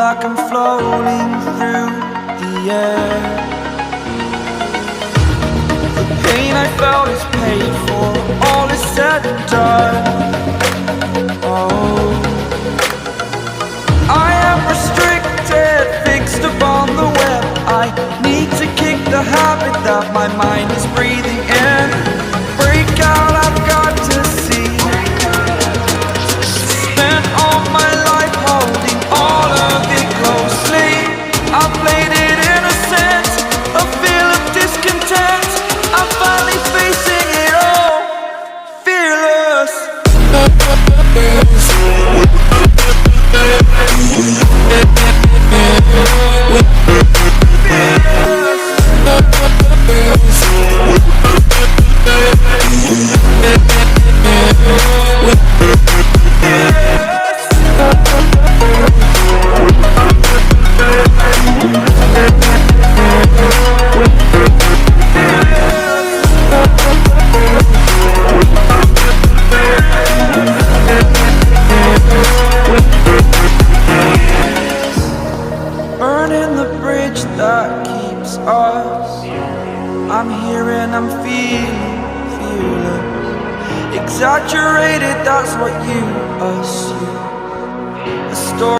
like I'm floating through the air. The pain I felt is paid for, all is said and done. Oh, I am restricted, fixed upon the web. I need to kick the habit that my mind is breathing in. Break out, I've got to see. Spent all my life holding all of it closely. I played it innocent, a feel of discontent. I'm finally facing it all, fearless. Burning the bridge that keeps us. I'm here and I'm feeling fearless. Exaggerated, that's what you assume.